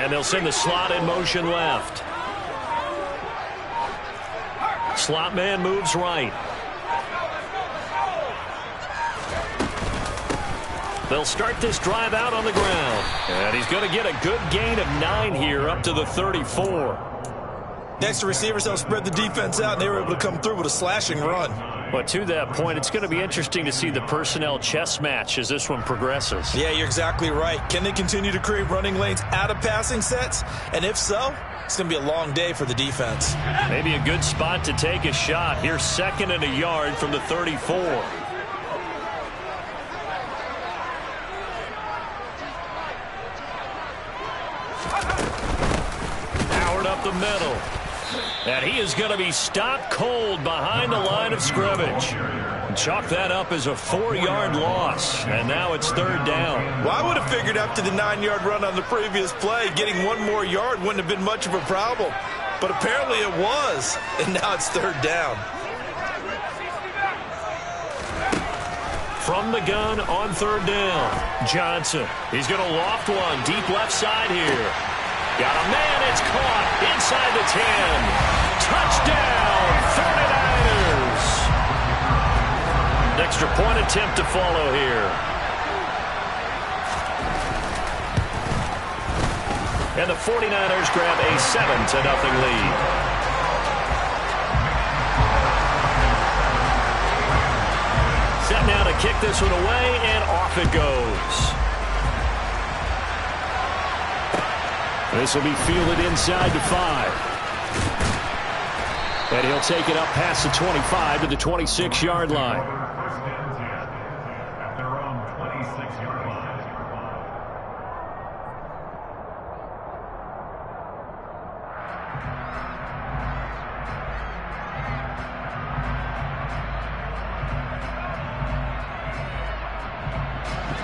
And they'll send the slot in motion left. Slot man moves right. They'll start this drive out on the ground. And he's going to get a good gain of 9 here up to the 34. Next to receivers, they'll spread the defense out, and they were able to come through with a slashing run. But to that point, it's going to be interesting to see the personnel chess match as this one progresses. Yeah, you're exactly right. Can they continue to create running lanes out of passing sets? And if so, it's going to be a long day for the defense. Maybe a good spot to take a shot. Here's 2nd and a yard from the 34. Howard up the middle. And he is going to be stopped cold behind the line of scrimmage. Chalk that up as a 4-yard loss. And now it's 3rd down. Well, I would have figured after the 9-yard run on the previous play, getting 1 more yard wouldn't have been much of a problem. But apparently it was. And now it's 3rd down. From the gun on 3rd down. Johnson. He's going to loft one deep left side here. Got a man. It's caught inside the 10. Touchdown, 49ers. An extra point attempt to follow here. And the 49ers grab a 7-0 lead. Set now to kick this one away, and off it goes. This will be fielded inside the 5. And he'll take it up past the 25 to the 26-yard line.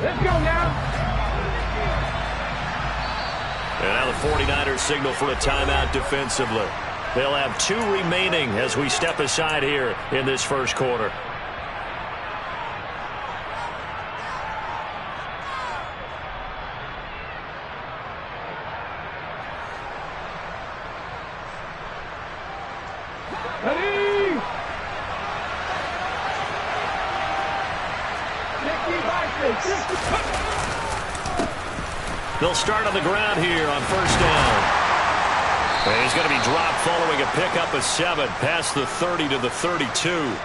Let's go now. And now the 49ers signal for a timeout defensively. They'll have 2 remaining as we step aside here in this first quarter. Ready? They'll start on the ground here on 1st down. And he's going to be dropped following a pickup of 7 past the 30 to the 32.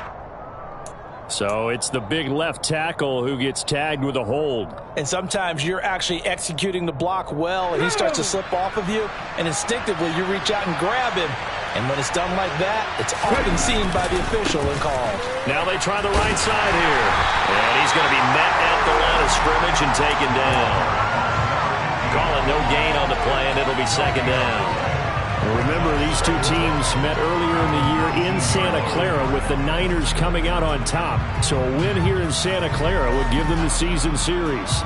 So it's the big left tackle who gets tagged with a hold. And sometimes you're actually executing the block well, and he starts to slip off of you, and instinctively you reach out and grab him. And when it's done like that, it's often seen by the official and called. Now they try the right side here. And he's going to be met at the line of scrimmage and taken down. Call it no gain on the play, and it'll be 2nd down. Remember, these 2 teams met earlier in the year in Santa Clara with the Niners coming out on top. So a win here in Santa Clara would give them the season series.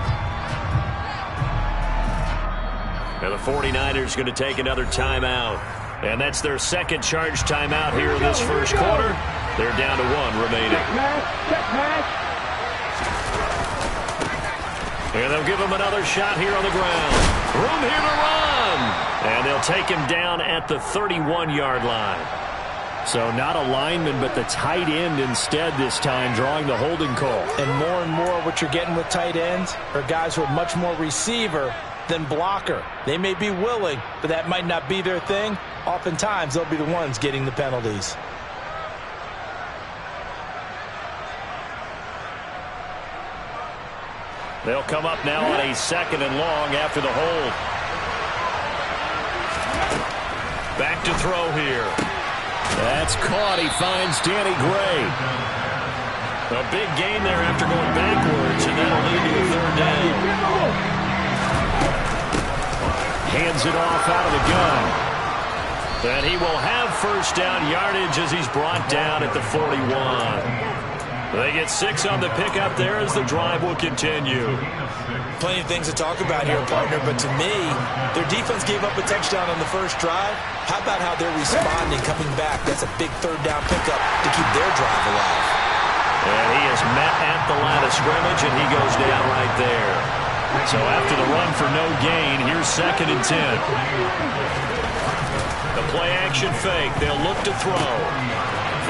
And the 49ers going to take another timeout. And that's their 2nd charge timeout here in this first quarter. They're down to 1 remaining. And they'll give him another shot here on the ground. Room here to run. And they'll take him down at the 31-yard line. So not a lineman, but the tight end instead this time, drawing the holding call. And more what you're getting with tight ends are guys who are much more receiver than blocker. They may be willing, but that might not be their thing. Oftentimes, they'll be the ones getting the penalties. They'll come up now on a 2nd and long after the hold. Back to throw here. That's caught. He finds Danny Gray. A big gain there after going backwards, and that'll lead to a 3rd down. Hands it off out of the gun. And he will have 1st down yardage as he's brought down at the 41. They get 6 on the pickup there as the drive will continue. Plenty of things to talk about here, partner, but to me, their defense gave up a touchdown on the first drive. How about how they're responding, coming back? That's a big 3rd down pickup to keep their drive alive. And he is met at the line of scrimmage, and he goes down right there. So after the run for no gain, here's 2nd and 10. The play action fake. They'll look to throw.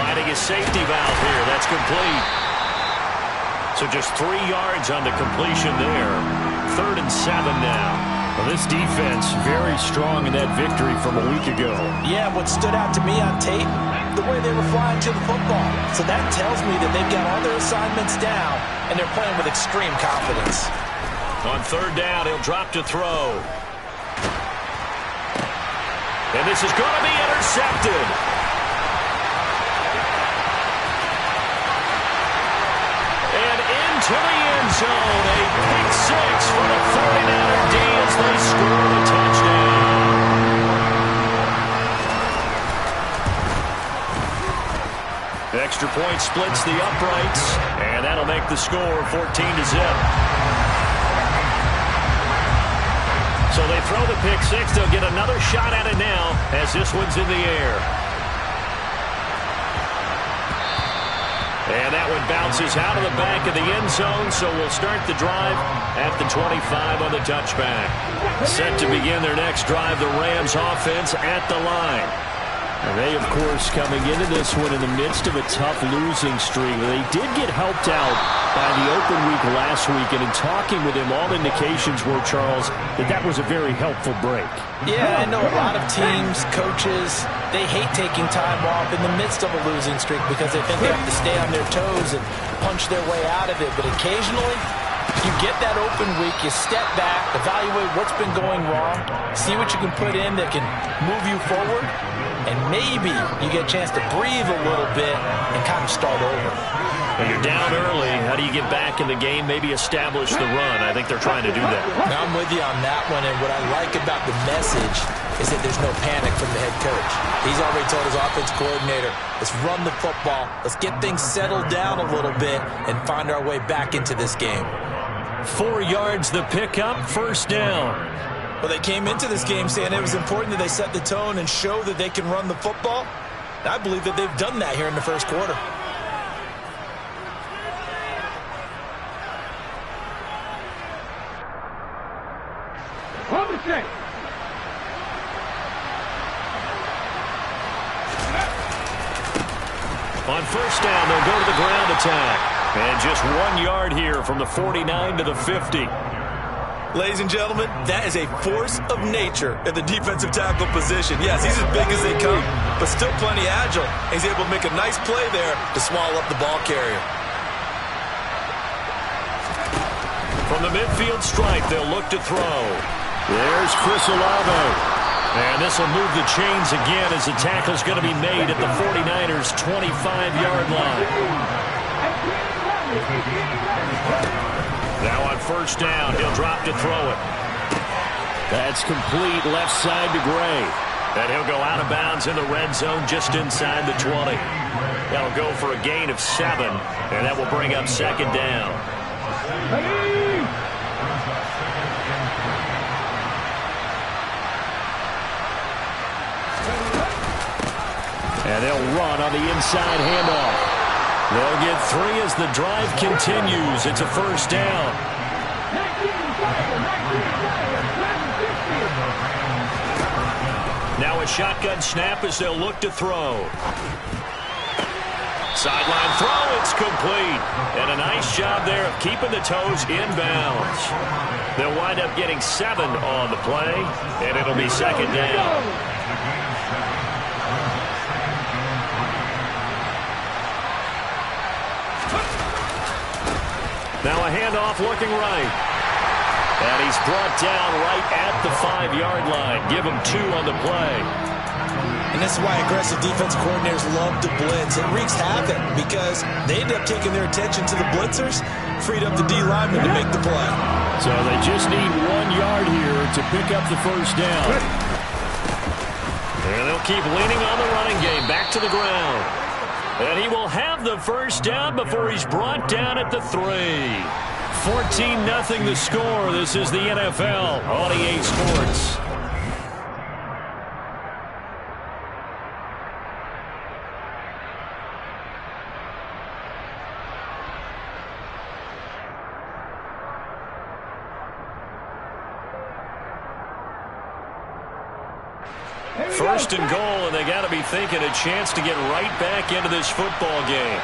Finding a safety valve here. That's complete. So just 3 yards on the completion there. 3rd and 7 now. Well, this defense very strong in that victory from a week ago. Yeah, what stood out to me on tape, the way they were flying to the football. So that tells me that they've got all their assignments down, and they're playing with extreme confidence. On 3rd down, he'll drop to throw. And this is going to be intercepted. And into the end zone, a pick 6 for the 49er D as they score a touchdown. The extra point splits the uprights, and that'll make the score 14-0. So they throw the pick 6. They'll get another shot at it now as this one's in the air. And that one bounces out of the back of the end zone, so we'll start the drive at the 25 on the touchback. Set to begin their next drive, the Rams offense at the line. And they, of course, coming into this one in the midst of a tough losing streak. They did get helped out by the open week last week, and in talking with him, all indications were, Charles, that was a very helpful break. Yeah, I know a lot of teams, coaches, they hate taking time off in the midst of a losing streak because they think they have to stay on their toes and punch their way out of it. But occasionally, you get that open week, you step back, evaluate what's been going wrong, see what you can put in that can move you forward, and maybe you get a chance to breathe a little bit and kind of start over. When you're down early, how do you get back in the game, maybe establish the run? I think they're trying to do that. Now, I'm with you on that one, and what I like about the message is that there's no panic from the head coach. He's already told his offense coordinator, let's run the football, let's get things settled down a little bit and find our way back into this game. 4 yards the pickup, 1st down. Well, they came into this game saying it was important that they set the tone and show that they can run the football. And I believe that they've done that here in the 1st quarter. On 1st down, they'll go to the ground attack. And just 1 yard here from the 49 to the 50. Ladies and gentlemen, that is a force of nature at the defensive tackle position. Yes, he's as big as they come, but still plenty agile. He's able to make a nice play there to swallow up the ball carrier. From the midfield stripe, they'll look to throw. There's Chris Olave. And this will move the chains again as the tackle's going to be made at the 49ers' 25-yard line. Now on 1st down, he'll drop to throw it. That's complete left side to Gray. And he'll go out of bounds in the red zone just inside the 20. That'll go for a gain of 7, and that will bring up 2nd down. And they'll run on the inside handoff. They'll get 3 as the drive continues. It's a 1st down. Now a shotgun snap as they'll look to throw. Sideline throw, it's complete. And a nice job there of keeping the toes inbounds. They'll wind up getting 7 on the play, and it'll be 2nd down. Now a handoff looking right. And he's brought down right at the 5-yard line. Give him 2 on the play. And this is why aggressive defensive coordinators love to blitz. It wreaks havoc because they end up taking their attention to the blitzers, freed up the D lineman to make the play. So they just need 1 yard here to pick up the 1st down. And they'll keep leaning on the running game. Back to the ground. And he will have the 1st down before he's brought down at the 3. 14-0 the score. This is the NFL on EA Sports. First and goal, and they got to be thinking a chance to get right back into this football game.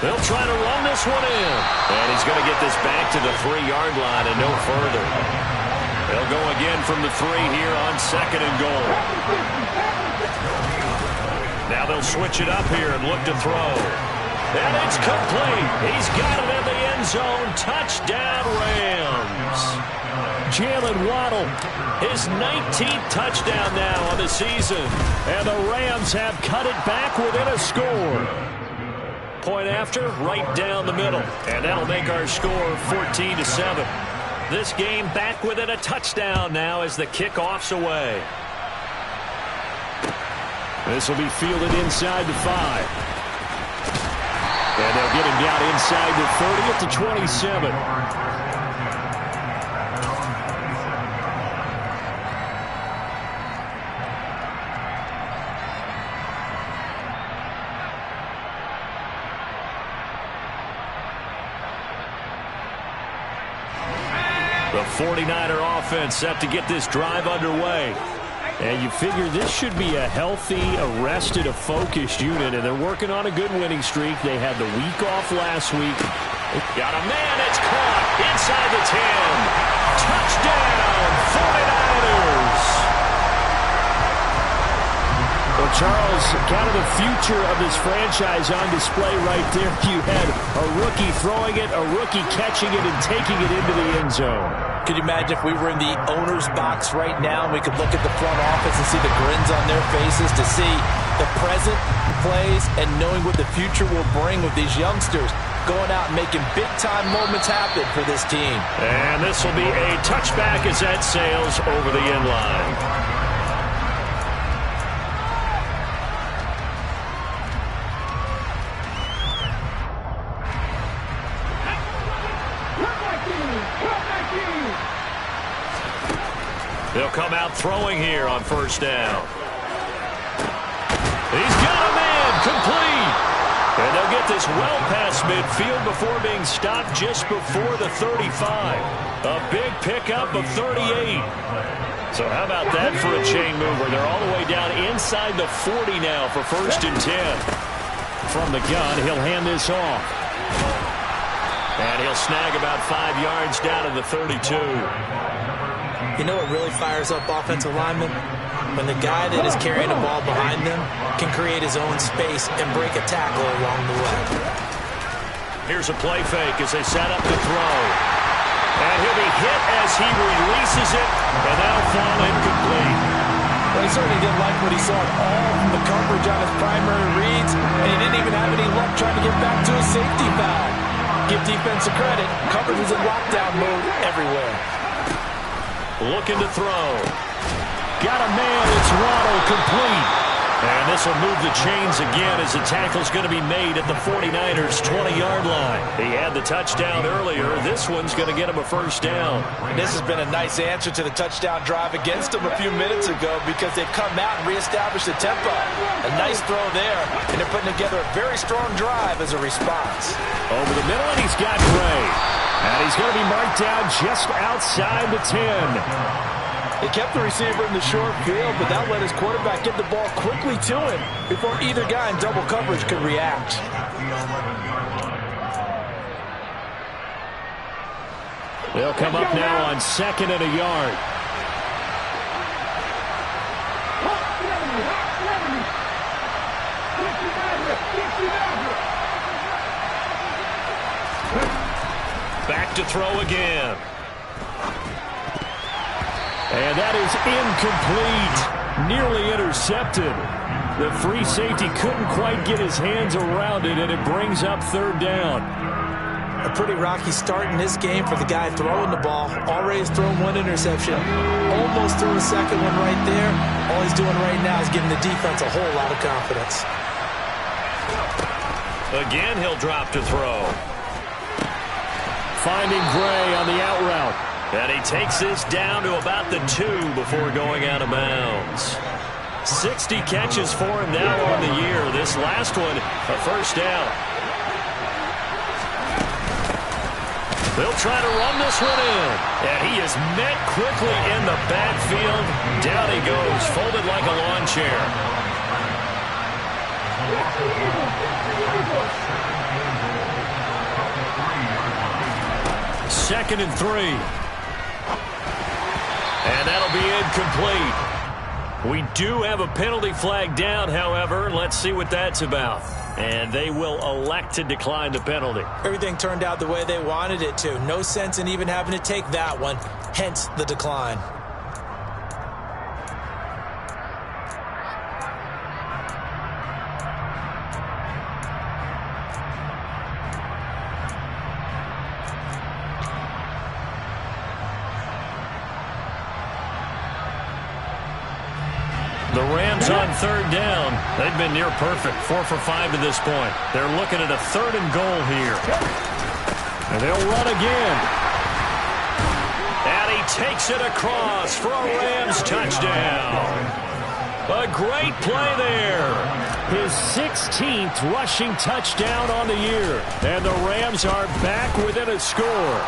They'll try to run this one in. And he's going to get this back to the 3-yard line and no further. They'll go again from the 3 here on second and goal. Now they'll switch it up here and look to throw. And it's complete. He's got it in the end zone. Touchdown, Rams. Jalen Waddle, his 19th touchdown now on the season. And the Rams have cut it back within a score. Point after, right down the middle. And that'll make our score 14-7. This game back within a touchdown now as the kickoff's away. This will be fielded inside the 5. And they'll get him down inside the 30 at the 27. The 49er offense set to get this drive underway. And you figure this should be a healthy, arrested, a focused unit, and they're working on a good winning streak. They had the week off last week. Got a man, it's caught inside the 10. Touchdown, 49ers. Well, Charles, kind of the future of this franchise on display right there. You had a rookie throwing it, a rookie catching it, and taking it into the end zone. Could you imagine if we were in the owner's box right now and we could look at the front office and see the grins on their faces to see the present plays and knowing what the future will bring with these youngsters going out and making big-time moments happen for this team. And this will be a touchback as that sails over the end line. They'll come out throwing here on first down. He's got a man, complete. And they'll get this well past midfield before being stopped just before the 35. A big pickup of 38. So how about that for a chain mover? They're all the way down inside the 40 now for first and 10. From the gun, he'll hand this off. And he'll snag about 5 yards down to the 32. You know what really fires up offensive linemen? When the guy that is carrying the ball behind them can create his own space and break a tackle along the way. Here's a play fake as they set up to throw. And he'll be hit as he releases it, and that'll fall incomplete. Well, he certainly didn't like what he saw at all from the coverage on his primary reads, and he didn't even have any luck trying to get back to his safety valve. Give defensive credit. Coverage was in lockdown mode everywhere. Looking to throw. Got a man, it's Waddle, complete. And this will move the chains again as the tackle's going to be made at the 49ers' 20-yard line. He had the touchdown earlier. This one's going to get him a first down. And this has been a nice answer to the touchdown drive against them a few minutes ago because they've come out and reestablished the tempo. A nice throw there, and they're putting together a very strong drive as a response. Over the middle, and he's got Gray. And he's going to be marked down just outside the 10. They kept the receiver in the short field, but that let his quarterback get the ball quickly to him before either guy in double coverage could react. They'll come up now on 2nd and a yard. Back to throw again. And that is incomplete. Nearly intercepted. The free safety couldn't quite get his hands around it, and it brings up 3rd down. A pretty rocky start in this game for the guy throwing the ball. Already has thrown 1 interception. Almost threw a second one right there. All he's doing right now is giving the defense a whole lot of confidence. Again, he'll drop to throw. Finding Gray on the out route. And he takes this down to about the 2 before going out of bounds. 60 catches for him now on the year. This last one, a first down. They'll try to run this one in. And he is met quickly in the backfield. Down he goes, folded like a lawn chair. Second and 3. And that'll be incomplete. We do have a penalty flag down, however. Let's see what that's about. And they will elect to decline the penalty. Everything turned out the way they wanted it to. No sense in even having to take that one, hence the decline. The Rams on third down. They've been near perfect, 4 for 5 to this point. They're looking at a 3rd and goal here. And they'll run again. And he takes it across for a Rams touchdown. A great play there. His 16th rushing touchdown on the year. And the Rams are back within a score.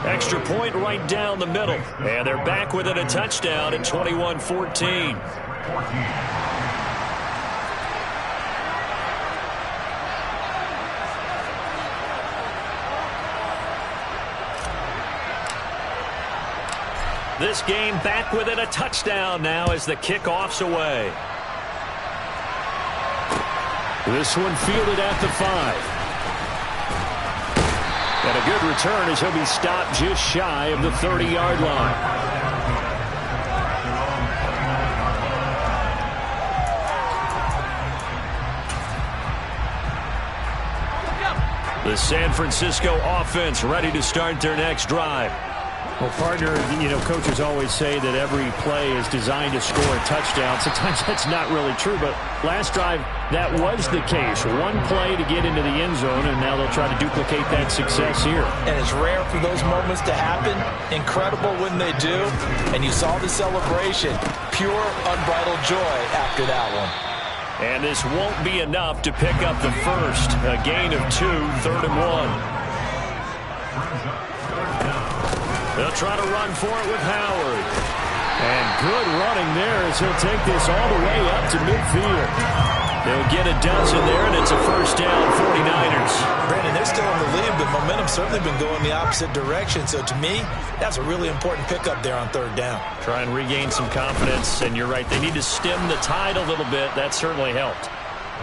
Extra point right down the middle. And they're back within a touchdown at 21-14. This game back within a touchdown now as the kickoff's away. This one fielded at the 5. And a good return as he'll be stopped just shy of the 30-yard line. The San Francisco offense ready to start their next drive. Well, partner, coaches always say that every play is designed to score a touchdown. Sometimes that's not really true, but last drive, that was the case. One play to get into the end zone, and now they'll try to duplicate that success here. And it's rare for those moments to happen. Incredible when they do. And you saw the celebration. Pure, unbridled joy after that one. And this won't be enough to pick up the first. A gain of 2, 3rd and 1. They'll try to run for it with Howard. And good running there as he'll take this all the way up to midfield. They'll get a dozen there, and it's a first down, 49ers. Brandon, they're still in the lead, but momentum's certainly been going the opposite direction. So to me, that's a really important pickup there on 3rd down. Try and regain some confidence, and you're right. They need to stem the tide a little bit. That certainly helped.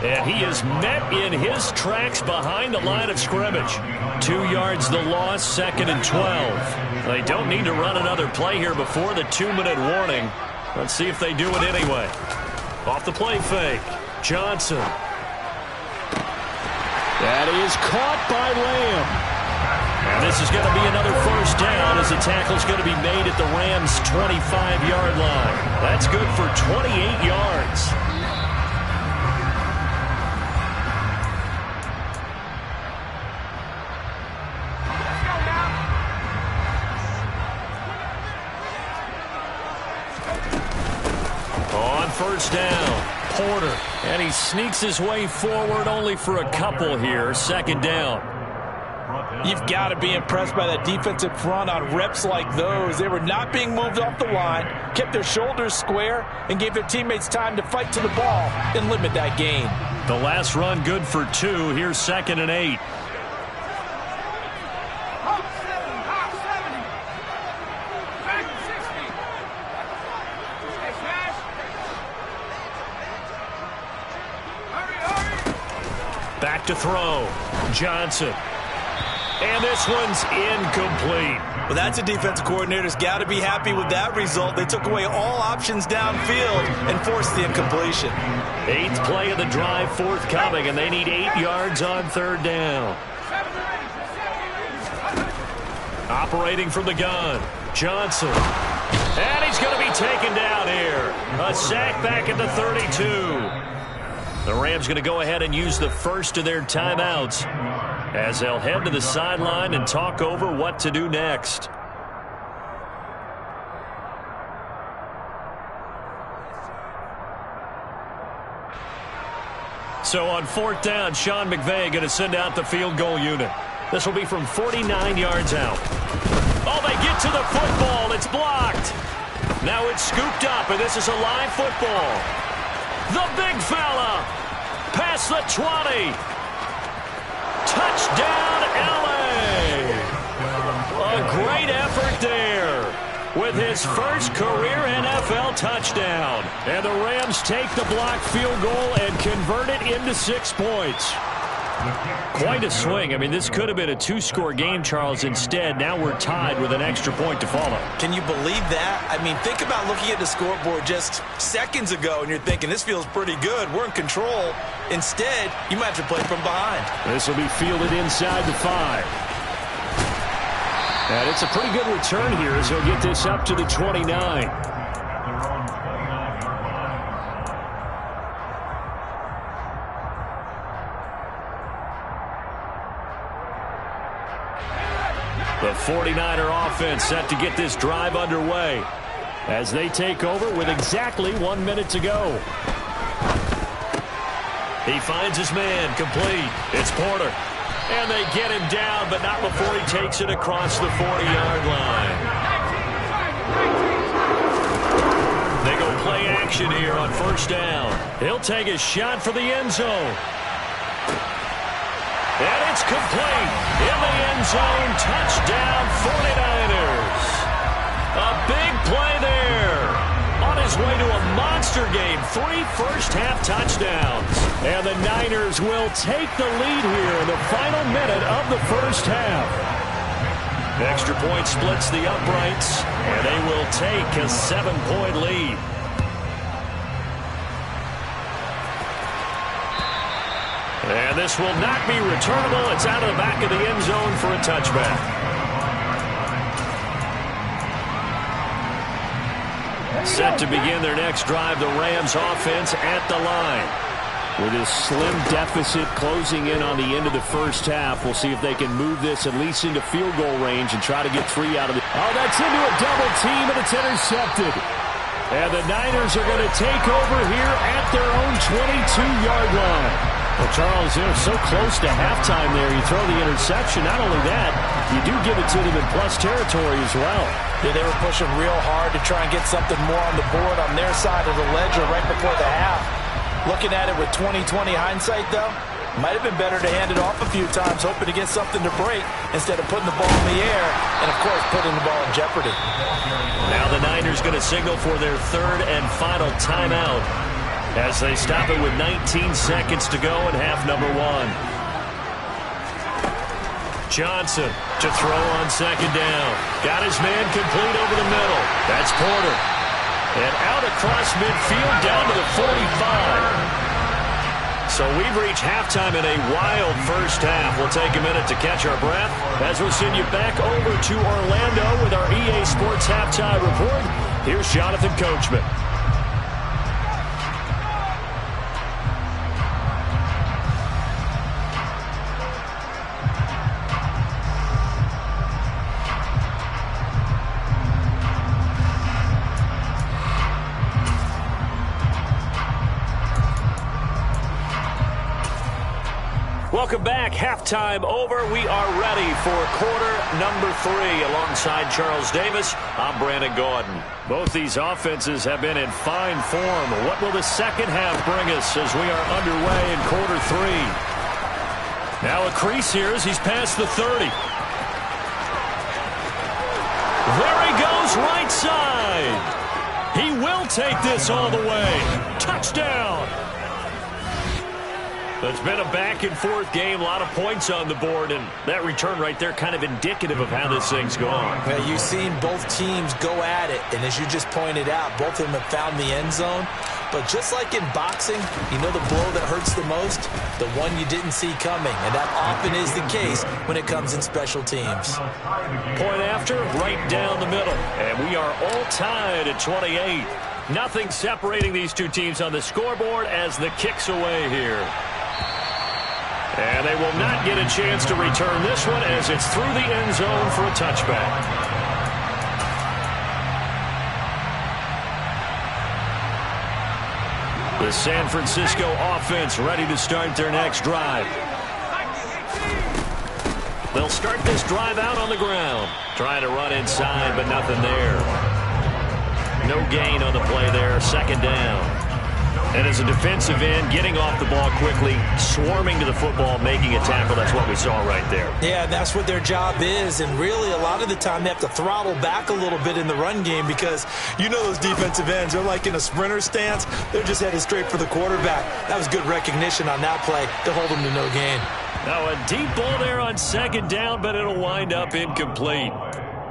And he is met in his tracks behind the line of scrimmage. 2 yards the loss, 2nd and 12. They don't need to run another play here before the 2-minute warning. Let's see if they do it anyway. Off the play fake. Johnson. That is caught by Lamb. And this is going to be another first down as the tackle's going to be made at the Rams' 25-yard line. That's good for 28 yards. First down, Porter, and he sneaks his way forward only for a couple here. 2nd down. You've got to be impressed by that defensive front on reps like those. They were not being moved off the line, kept their shoulders square, and gave their teammates time to fight to the ball and limit that gain. The last run good for 2. Here's 2nd and 8. Back to throw. Johnson. And this one's incomplete. Well, that's a defensive coordinator's got to be happy with that result. They took away all options downfield and forced the incompletion. 8th play of the drive forthcoming, and they need 8 yards on 3rd down. Operating from the gun. Johnson. And he's going to be taken down here. A sack back at the 32. The Rams going to go ahead and use the first of their timeouts as they'll head to the sideline and talk over what to do next. So on 4th down, Sean McVay going to send out the field goal unit. This will be from 49 yards out. Oh, they get to the football. It's blocked. Now it's scooped up, and this is a live football. The big fella. Past the 20. Touchdown, L.A. A great effort there with his first career NFL touchdown. And the Rams take the blocked field goal and convert it into 6 points. Quite a swing. I mean, this could have been a 2-score game, Charles. Instead, now we're tied with an extra point to follow. Can you believe that? I mean, think about looking at the scoreboard just seconds ago, and you're thinking, this feels pretty good. We're in control. Instead, you might have to play from behind. This will be fielded inside the 5. And it's a pretty good return here as he'll get this up to the 29. The 49er offense set to get this drive underway as they take over with exactly 1 minute to go. He finds his man, complete. It's Porter. And they get him down, but not before he takes it across the 40-yard line. They go play action here on first down. He'll take a shot for the end zone. And it's complete. In the end zone, touchdown 49ers. A big play there. On his way to a monster game, 3 first-half touchdowns. And the Niners will take the lead here in the final minute of the first half. Extra point splits the uprights, and they will take a 7-point lead. And this will not be returnable. It's out of the back of the end zone for a touchback. Set to begin their next drive, the Rams offense at the line. With his slim deficit closing in on the end of the first half, we'll see if they can move this at least into field goal range and try to get 3 out of it. Oh, that's into a double team, and it's intercepted. And the Niners are going to take over here at their own 22-yard line. Well, Charles, they're so close to halftime there. You throw the interception. Not only that, you do give it to them in plus territory as well. Yeah, they were pushing real hard to try and get something more on the board on their side of the ledger right before the half. Looking at it with 20/20 hindsight, though, might have been better to hand it off a few times, hoping to get something to break instead of putting the ball in the air and, of course, putting the ball in jeopardy. Now the Niners going to signal for their 3rd and final timeout as they stop it with 19 seconds to go in half number 1. Johnson to throw on 2nd down. Got his man complete over the middle. That's Porter. And out across midfield down to the 45. So we've reached halftime in a wild first half. We'll take a minute to catch our breath as we'll send you back over to Orlando with our EA Sports Halftime Report. Here's Jonathan Coachman. Welcome back. Halftime over. We are ready for quarter number 3. Alongside Charles Davis, I'm Brandon Gaudin. Both these offenses have been in fine form. What will the second half bring us as we are underway in quarter 3? Now a crease here as he's past the 30. There he goes, right side. He will take this all the way. Touchdown. It's been a back-and-forth game, a lot of points on the board, and that return right there kind of indicative of how this thing's going. Yeah, you've seen both teams go at it, and as you just pointed out, both of them have found the end zone. But just like in boxing, you know the blow that hurts the most? The one you didn't see coming, and that often is the case when it comes in special teams. Point after, right down the middle, and we are all tied at 28. Nothing separating these two teams on the scoreboard as the kick's away here. And they will not get a chance to return this one as it's through the end zone for a touchback. The San Francisco offense ready to start their next drive. They'll start this drive out on the ground. Trying to run inside, but nothing there. No gain on the play there. Second down. And as a defensive end, getting off the ball quickly, swarming to the football, making a tackle, that's what we saw right there. Yeah, that's what their job is. And really, a lot of the time, they have to throttle back a little bit in the run game because you know those defensive ends, they're like in a sprinter stance. They're just headed straight for the quarterback. That was good recognition on that play to hold them to no gain. Now a deep ball there on second down, but it'll wind up incomplete.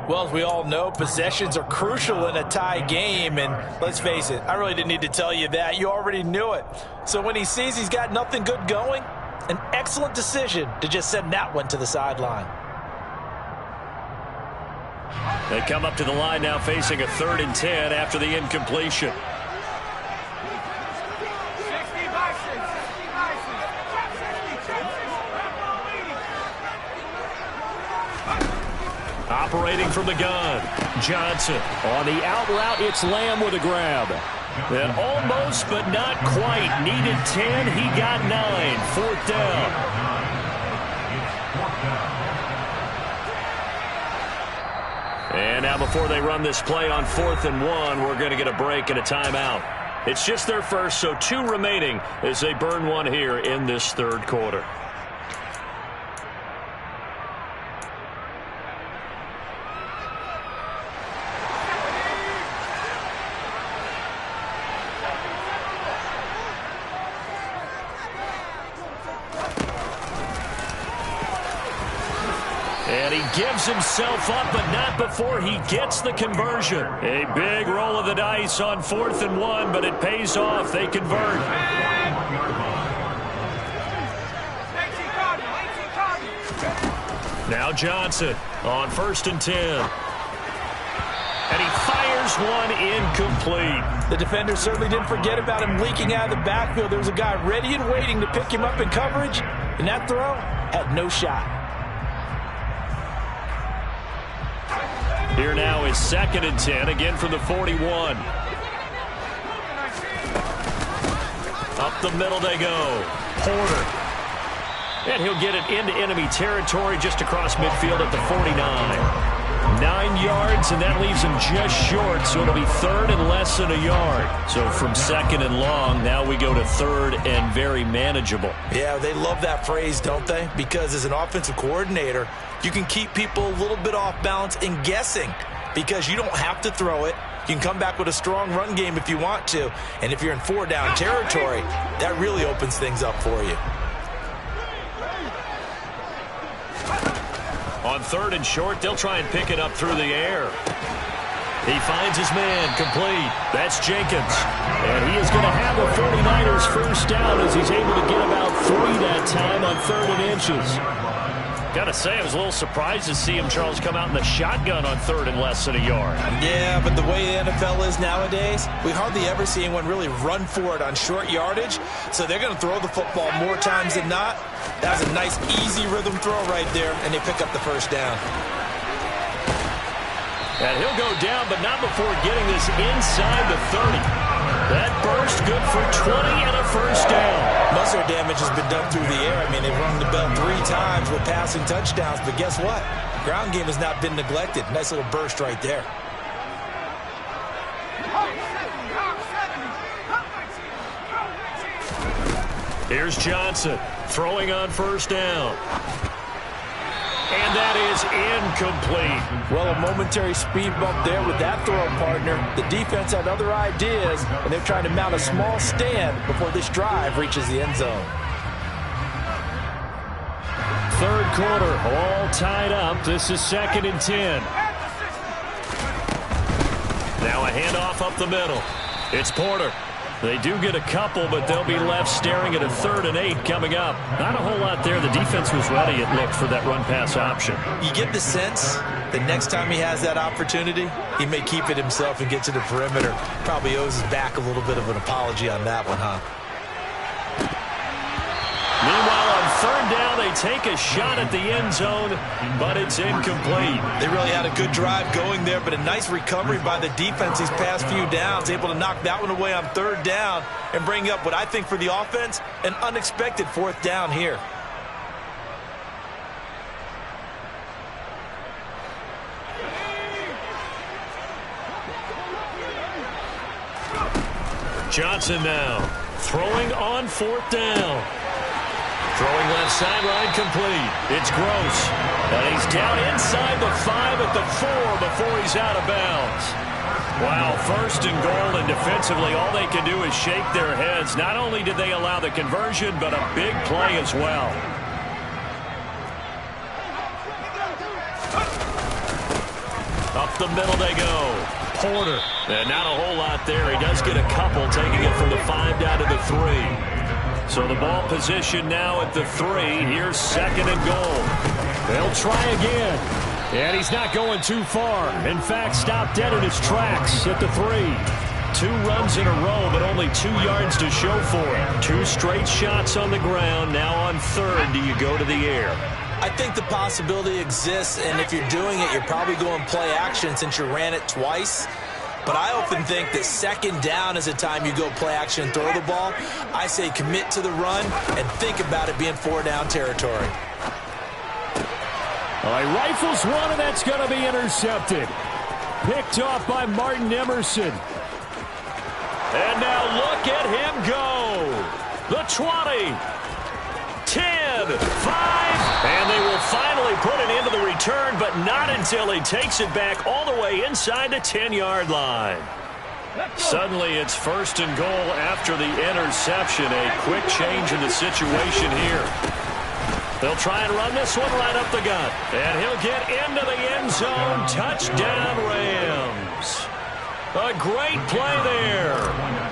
Well, as we all know, possessions are crucial in a tie game, and let's face it, I really didn't need to tell you that. You already knew it. So when he sees he's got nothing good going, an excellent decision to just send that one to the sideline. They come up to the line now facing a 3rd and 10 after the incompletion. Operating from the gun, Johnson. On the out route, it's Lamb with a grab. And almost, but not quite. Needed 10, he got 9. 4th down. And now before they run this play on 4th and 1, we're going to get a break and a timeout. It's just their first, so 2 remaining as they burn one here in this 3rd quarter. And he gives himself up, but not before he gets the conversion. A big roll of the dice on 4th and 1, but it pays off. They convert. Now Johnson on 1st and 10. And he fires one incomplete. The defender certainly didn't forget about him leaking out of the backfield. There was a guy ready and waiting to pick him up in coverage, and that throw had no shot. Here now is 2nd and 10, again from the 41. Up the middle they go. Porter. And he'll get it into enemy territory just across midfield at the 49. 9 yards, and that leaves him just short, so it'll be 3rd and less than a yard. So from 2nd and long, now we go to 3rd and very manageable. Yeah, they love that phrase, don't they? Because as an offensive coordinator, you can keep people a little bit off balance and guessing because you don't have to throw it. You can come back with a strong run game if you want to. And if you're in 4-down territory, that really opens things up for you. On 3rd and short, they'll try and pick it up through the air. He finds his man complete. That's Jenkins. And he is going to have a 49ers first down as he's able to get about 3 that time on 3rd and inches. Got to say, I was a little surprised to see him, Charles, come out in the shotgun on 3rd and less than a yard. Yeah, but the way the NFL is nowadays, we hardly ever see anyone really run for it on short yardage. So they're going to throw the football more times than not. That was a nice, easy rhythm throw right there, and they pick up the first down. And he'll go down, but not before getting this inside the 30. That burst good for 20 and a first down. Most of their damage has been done through the air. I mean, they've rung the bell 3 times with passing touchdowns, but guess what? Ground game has not been neglected. Nice little burst right there. Here's Johnson throwing on first down. And that is incomplete. Well, a momentary speed bump there with that throw, partner. The defense had other ideas, and they're trying to mount a small stand before this drive reaches the end zone. 3rd quarter, all tied up. This is 2nd and 10. Now a handoff up the middle. It's Porter. They do get a couple, but they'll be left staring at a 3rd and 8 coming up. Not a whole lot there. The defense was ready, it looked, for that run-pass option. You get the sense that next time he has that opportunity, he may keep it himself and get to the perimeter. Probably owes his back a little bit of an apology on that one, huh? Meanwhile, on 3rd down, they take a shot at the end zone, but it's incomplete. They really had a good drive going there, but a nice recovery by the defense these past few downs, able to knock that one away on 3rd down and bring up what I think for the offense, an unexpected 4th down here. Johnson now throwing on 4th down. Throwing left sideline complete. It's Gross. And he's down inside the 5 at the 4 before he's out of bounds. Wow, 1st and goal, and defensively all they can do is shake their heads. Not only did they allow the conversion, but a big play as well. Up the middle they go. Porter. And not a whole lot there. He does get a couple, taking it from the 5 down to the 3. So the ball position now at the 3. Here's 2nd and goal. They'll try again. And he's not going too far. In fact, stopped dead in his tracks at the 3. 2 runs in a row, but only 2 yards to show for it. 2 straight shots on the ground. Now on 3rd, do you go to the air? I think the possibility exists, and if you're doing it, you're probably going play action since you ran it twice. But I often think that 2nd down is the time you go play action and throw the ball. I say commit to the run and think about it being 4 down territory. All right, rifles one, and that's going to be intercepted. Picked off by Martin Emerson. And now look at him go. The 20, 10, 5, and they will finally put it into the return, but not until he takes it back all the way inside the 10-yard line. Suddenly it's 1st and goal after the interception. A quick change in the situation here. They'll try and run this one right up the gut. And he'll get into the end zone. Touchdown, Rams. A great play there.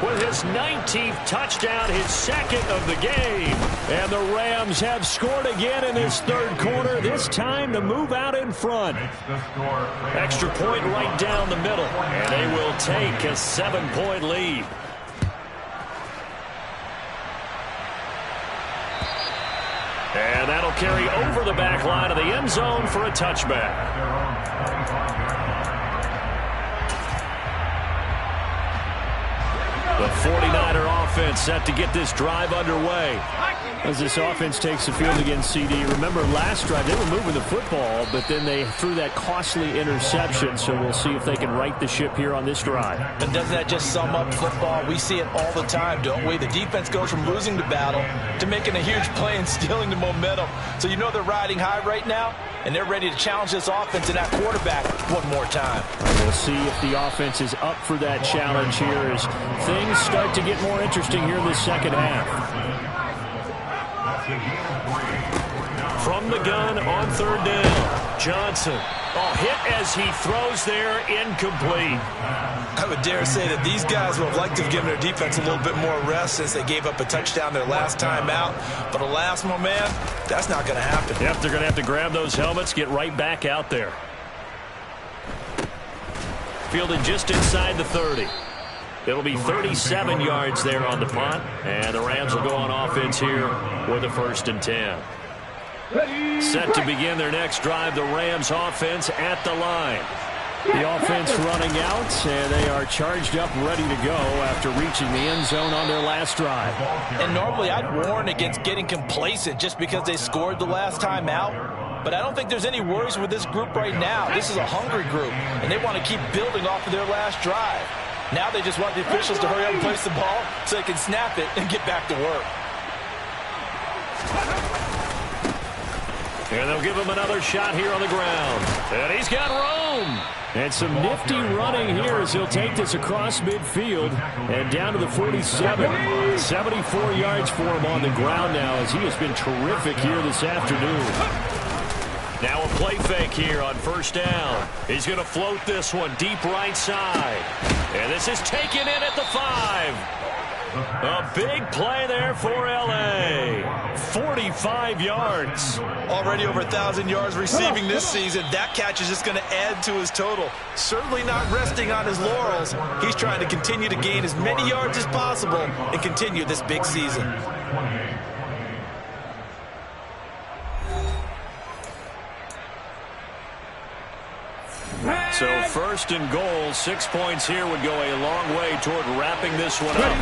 With his 19th touchdown, his 2nd of the game. And the Rams have scored again in this 3rd quarter, this time to move out in front. Extra point right down the middle. And they will take a 7-point lead. And that'll carry over the back line of the end zone for a touchback. The 49er offense set to get this drive underway. As this offense takes the field against CD, remember last drive they were moving the football, but then they threw that costly interception, so we'll see if they can right the ship here on this drive. And doesn't that just sum up football? We see it all the time, don't we? The defense goes from losing the battle to making a huge play and stealing the momentum. So you know they're riding high right now, and they're ready to challenge this offense and that quarterback one more time. We'll see if the offense is up for that challenge here as things start to get more interesting here in the 2nd half. From the gun on 3rd down, Johnson. Hit as he throws there, incomplete. I would dare say that these guys would have liked to have given their defense a little bit more rest since they gave up a touchdown their last time out. But alas, my man, that's not going to happen. Yep, they're going to have to grab those helmets, get right back out there. Fielded just inside the 30. It'll be 37 yards there on the punt, and the Rams will go on offense here with a 1st and 10. Set to begin their next drive, the Rams offense at the line. The offense running out, and they are charged up, ready to go after reaching the end zone on their last drive. And normally I'd warn against getting complacent just because they scored the last time out. But I don't think there's any worries with this group right now. This is a hungry group, and they want to keep building off of their last drive. Now they just want the officials to hurry up and place the ball so they can snap it and get back to work. And they'll give him another shot here on the ground. And he's got room. And some nifty running here as he'll take this across midfield and down to the 47. 74 yards for him on the ground now as he has been terrific here this afternoon. Now a play fake here on 1st down. He's going to float this one deep right side. And this is taken in at the 5. A big play there for L.A. 45 yards. Already over 1,000 yards receiving this season. That catch is just going to add to his total. Certainly not resting on his laurels. He's trying to continue to gain as many yards as possible and continue this big season. So 1st and goal, 6 points here would go a long way toward wrapping this one up.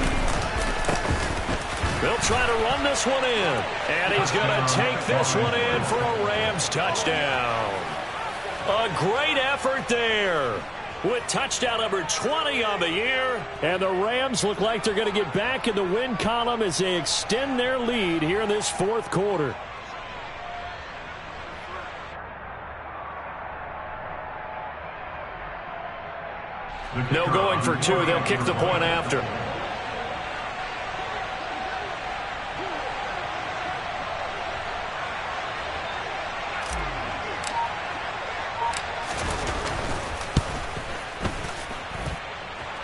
They'll try to run this one in. And he's going to take this one in for a Rams touchdown. A great effort there. with touchdown number 20 on the year. And the Rams look like they're going to get back in the win column as they extend their lead here in this fourth quarter. No going for two. They'll kick the point after.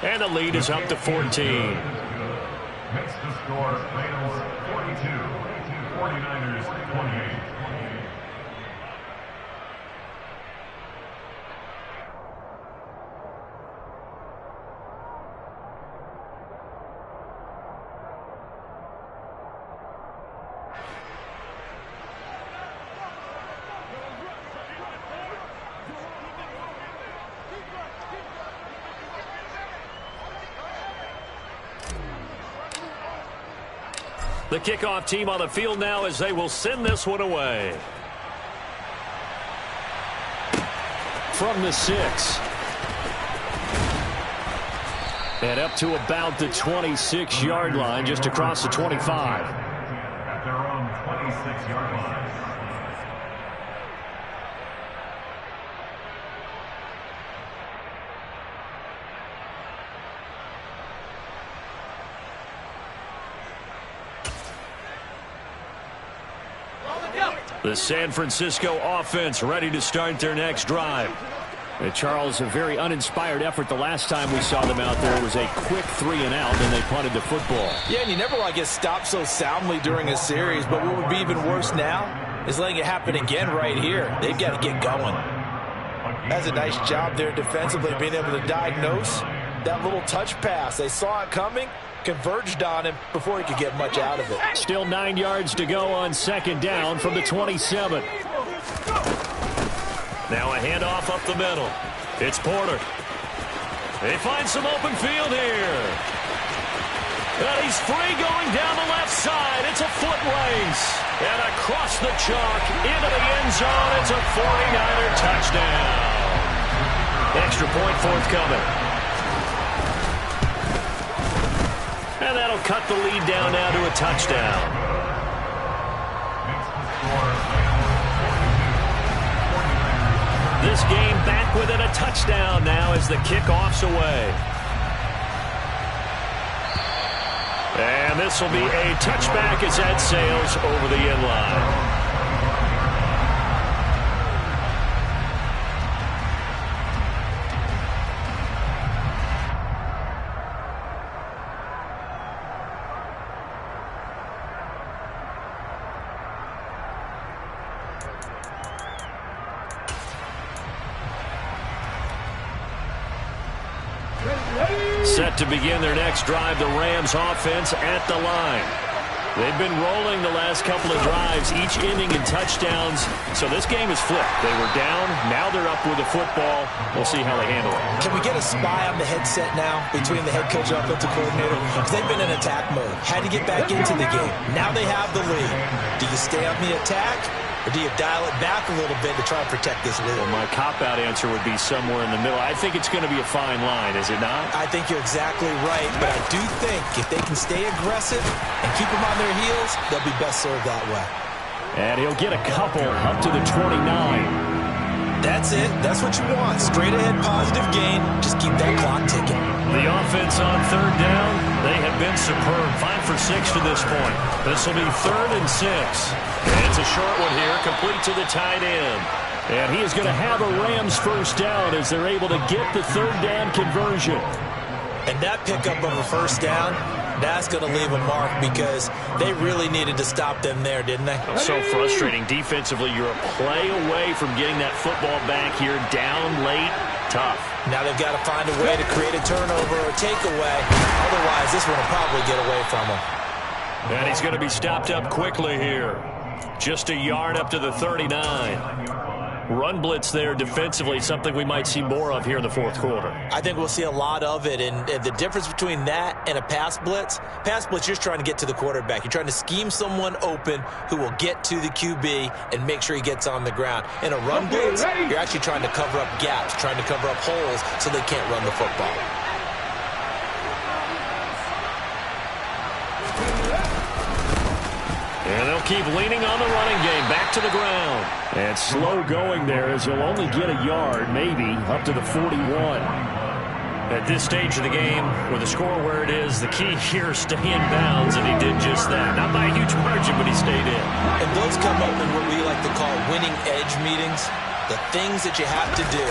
And the lead is up to 14. Next to score, Rams 42, 49ers 28. The kickoff team on the field now as they will send this one away. From the 6. And up to about the 26-yard line, just across the 25. At their own 26-yard line. The San Francisco offense ready to start their next drive. And Charles, a very uninspired effort the last time we saw them out there. It was a quick 3-and-out, and they punted the football. Yeah, and you never want to get stopped so soundly during a series, but what would be even worse now is letting it happen again right here. They've got to get going. That's a nice job there defensively, being able to diagnose that little touch pass. They saw it coming, converged on him before he could get much out of it. Still 9 yards to go on second down from the 27. Now a handoff up the middle. It's Porter. They find some open field here. And he's free going down the left side. It's a foot race. And across the chalk into the end zone. It's a 49er touchdown. Extra point forthcoming. And that'll cut the lead down now to a touchdown. This game back within a touchdown now as the kickoff's away. And this will be a touchback as that sails over the end line. Set to begin their next drive, the Rams offense at the line. They've been rolling the last couple of drives, each ending in touchdowns. So this game is flipped. They were down, now they're up with the football. We'll see how they handle it. Can we get a spy on the headset now between the head coach and offensive coordinator? Because they've been in attack mode. Had to get back into the game. Now they have the lead. Do you stay on the attack? Or do you dial it back a little bit to try and protect this lead? Well, my cop-out answer would be somewhere in the middle. I think it's going to be a fine line, is it not? I think you're exactly right, but I do think if they can stay aggressive and keep them on their heels, they'll be best served that way. And he'll get a couple up to the 29. That's it. That's what you want. Straight ahead positive gain. Just keep that clock ticking. The offense on third down, they have been superb. 5 for 6 to this point. This will be 3rd and 6. And it's a short one here, complete to the tight end. And he is going to have a Rams first down as they're able to get the third down conversion. And that pickup of a first down, that's going to leave a mark because they really needed to stop them there, didn't they? So frustrating. Defensively, you're a play away from getting that football back here, down late, tough. Now they've got to find a way to create a turnover or a takeaway. Otherwise, this one will probably get away from them. And he's going to be stopped up quickly here. Just a yard up to the 39. Run blitz there defensively, something we might see more of here in the fourth quarter. I think we'll see a lot of it, and the difference between that and a pass blitz, you're just trying to get to the quarterback. You're trying to scheme someone open who will get to the QB and make sure he gets on the ground. In a run blitz, you're actually trying to cover up gaps, trying to cover up holes so they can't run the football. And they'll keep leaning on the running game. Back to the ground. And slow going there as he'll only get a yard, maybe, up to the 41. At this stage of the game, with the score where it is, the key here is stay in bounds, and he did just that. Not by a huge margin, but he stayed in. And those come up in what we like to call winning edge meetings. The things that you have to do,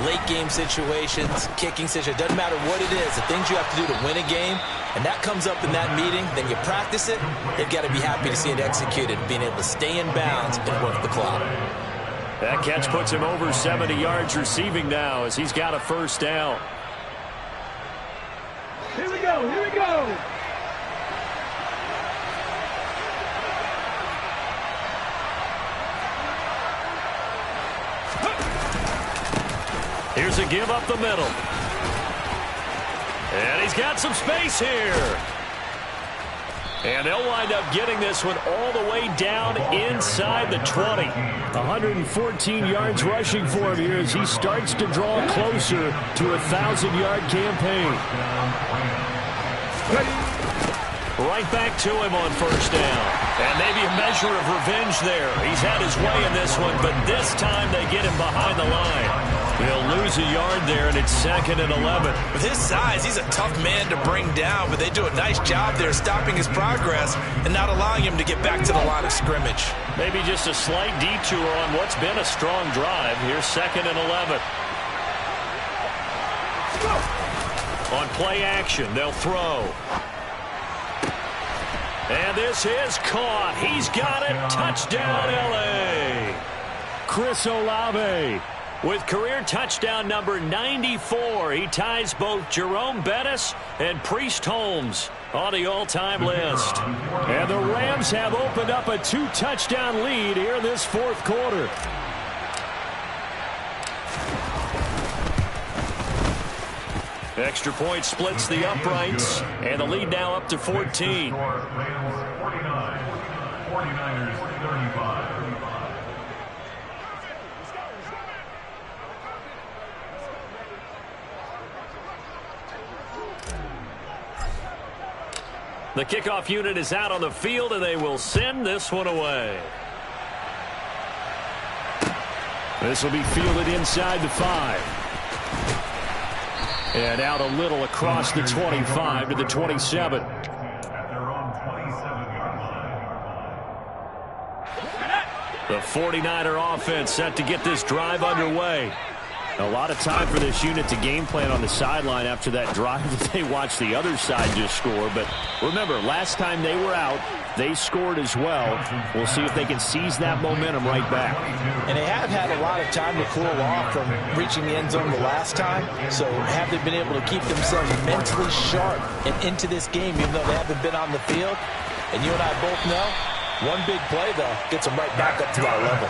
late game situations, kicking situations, doesn't matter what it is, the things you have to do to win a game, and that comes up in that meeting, then you practice it, you've got to be happy to see it executed, being able to stay in bounds and work the clock. That catch puts him over 70 yards receiving now as he's got a first down. Here we go, here we go. Here's a give up the middle. And he's got some space here. And they'll wind up getting this one all the way down inside the 20. 114 yards rushing for him here as he starts to draw closer to a 1,000-yard campaign. Right back to him on first down. And maybe a measure of revenge there. He's had his way in this one, but this time they get him behind the line. They'll lose a yard there, and it's 2nd and 11. With his size, he's a tough man to bring down, but they do a nice job there stopping his progress and not allowing him to get back to the line of scrimmage. Maybe just a slight detour on what's been a strong drive. Here's 2nd and 11. On play action, they'll throw. And this is caught. He's got it. Touchdown, L.A. Chris Olave with career touchdown number 94. He ties both Jerome Bettis and Priest Holmes on the all-time list. And the Rams have opened up a 2-touchdown lead here in this fourth quarter. Extra point splits the uprights, and the lead now up to 14. 49ers 35. The kickoff unit is out on the field, and they will send this one away. This will be fielded inside the 5. And out a little across the 25 to the 27. At their own 27-yard line. The 49er offense set to get this drive underway. A lot of time for this unit to game plan on the sideline after that drive that they watched the other side just score. But remember, last time they were out, they scored as well. We'll see if they can seize that momentum right back. And they have had a lot of time to cool off from reaching the end zone the last time. So have they been able to keep themselves mentally sharp and into this game, even though they haven't been on the field? And you and I both know, one big play, though, gets them right back up to that level.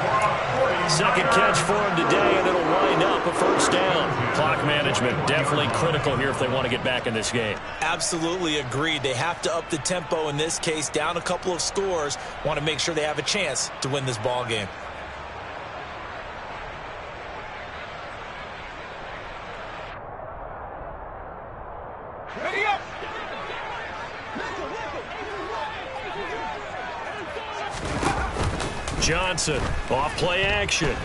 Second catch for him today, and it'll wind up a first down. Clock management definitely critical here if they want to get back in this game. Absolutely agreed. They have to up the tempo in this case, down a couple of scores, want to make sure they have a chance to win this ball game. Ready up. Johnson off play action.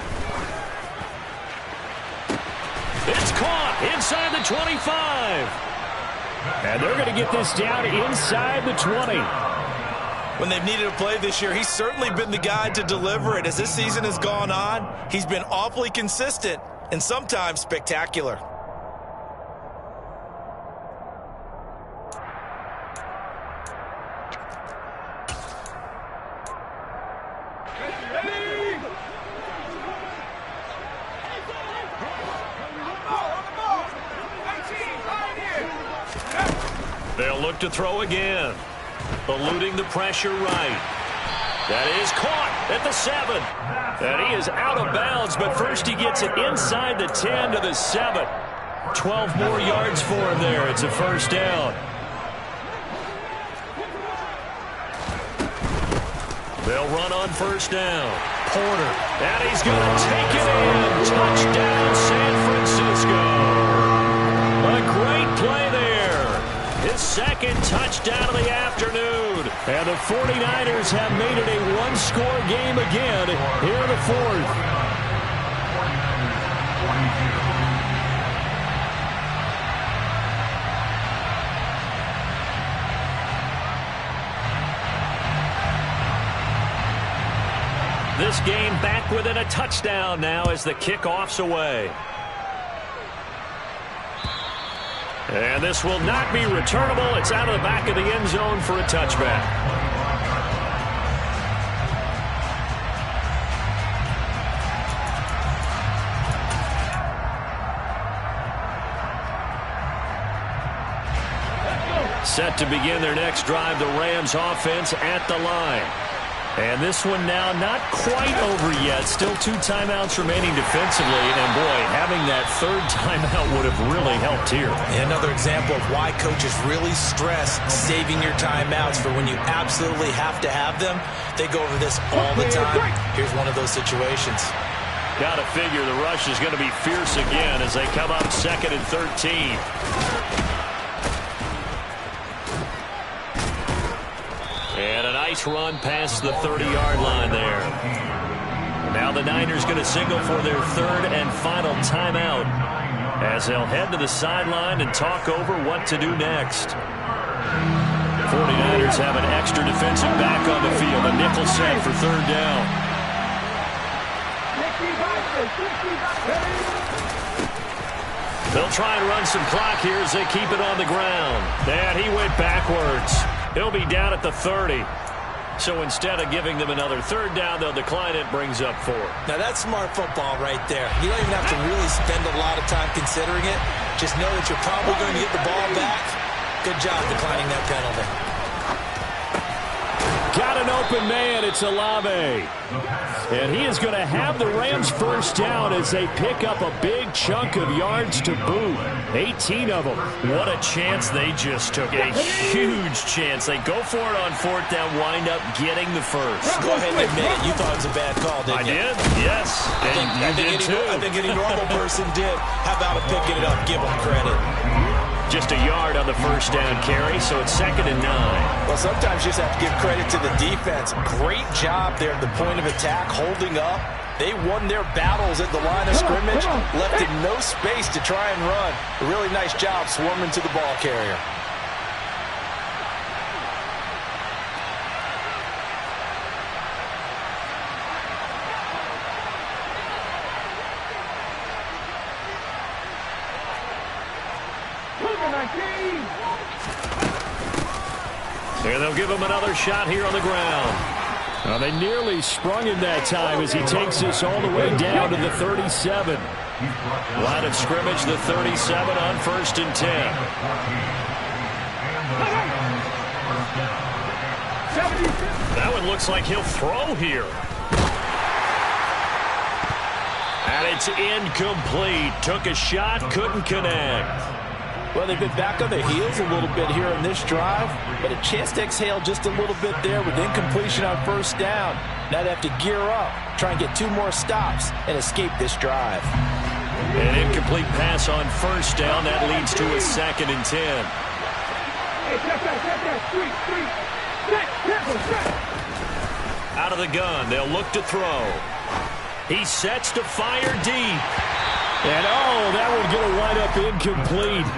It's caught inside the 25. And they're going to get this down inside the 20. When they've needed a play this year, he's certainly been the guy to deliver it. As this season has gone on, he's been awfully consistent and sometimes spectacular. They'll look to throw again. Eluding the pressure right. That is caught at the 7. And he is out of bounds, but first he gets it inside the 10 to the 7. 12 more yards for him there. It's a first down. They'll run on first down. Porter. And he's going to take it in. Touchdown, San Francisco. A great play there. His second touchdown of the afternoon. And the 49ers have made it a one-score game again here in the fourth. This game back within a touchdown now as the kickoff's away. And this will not be returnable. It's out of the back of the end zone for a touchback. Set to begin their next drive, the Rams offense at the line. And this one now not quite over yet. Still 2 timeouts remaining defensively. And, boy, having that third timeout would have really helped here. Another example of why coaches really stress saving your timeouts for when you absolutely have to have them. They go over this all the time. Here's one of those situations. Got to figure the rush is going to be fierce again as they come up 2nd and 13. And a nice run past the 30-yard line there. Now the Niners going to signal for their third and final timeout as they'll head to the sideline and talk over what to do next. 49ers have an extra defensive back on the field. A nickel set for third down. They'll try and run some clock here as they keep it on the ground. And he went backwards. He'll be down at the 30. So instead of giving them another third down, they'll decline it, brings up 4. Now that's smart football right there. You don't even have to really spend a lot of time considering it. Just know that you're probably going to get the ball back. Good job declining that penalty. Got an open man. It's Olave. And he is going to have the Rams first down as they pick up a big chunk of yards to boot. 18 of them. What a chance they just took. A huge chance. They go for it on 4th down, wind up getting the first. Go ahead and admit it. You thought it was a bad call, didn't you? I did? Yes. I think any normal person did. How about picking it up? Give them credit. Just a yard on the first down carry, so it's 2nd and 9. Well, sometimes you just have to give credit to the defense. Great job there at the point of attack, holding up. They won their battles at the line of scrimmage, left in no space to try and run. A really nice job swarming to the ball carrier. And they'll give him another shot here on the ground. Well, they nearly sprung him that time as he takes this all the way down to the 37. Line of scrimmage, the 37 on 1st and 10. That one looks like he'll throw here. And it's incomplete. Took a shot, couldn't connect. Well, they've been back on their heels a little bit here on this drive, but a chance to exhale just a little bit there with incompletion on first down. Now they have to gear up, try and get 2 more stops, and escape this drive. An incomplete pass on first down. That leads to a 2nd and 10. Out of the gun, they'll look to throw. He sets to fire deep. And, that would get a wind up incomplete.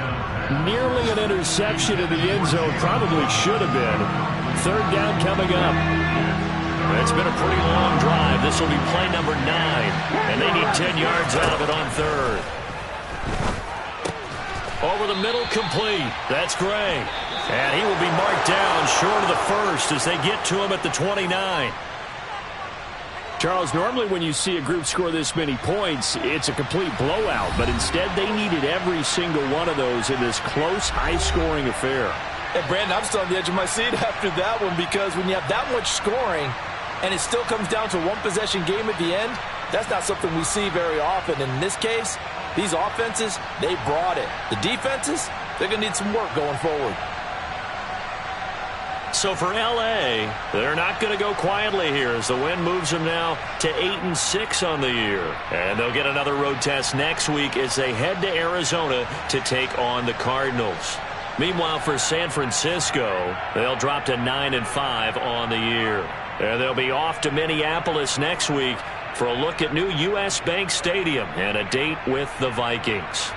Nearly an interception in the end zone. Probably should have been. Third down coming up. It's been a pretty long drive. This will be play number 9. And they need 10 yards out of it on third. Over the middle, complete. That's Gray. And he will be marked down short of the first as they get to him at the 29. Charles, normally when you see a group score this many points, it's a complete blowout. But instead, they needed every single one of those in this close, high-scoring affair. And, Brandon, I'm still on the edge of my seat after that one because when you have that much scoring, and it still comes down to one-possession game at the end, that's not something we see very often. And in this case, these offenses, they brought it. The defenses, they're going to need some work going forward. So for L.A., they're not going to go quietly here as the win moves them now to 8-6 on the year. And they'll get another road test next week as they head to Arizona to take on the Cardinals. Meanwhile, for San Francisco, they'll drop to 9-5 on the year. And they'll be off to Minneapolis next week for a look at new U.S. Bank Stadium and a date with the Vikings.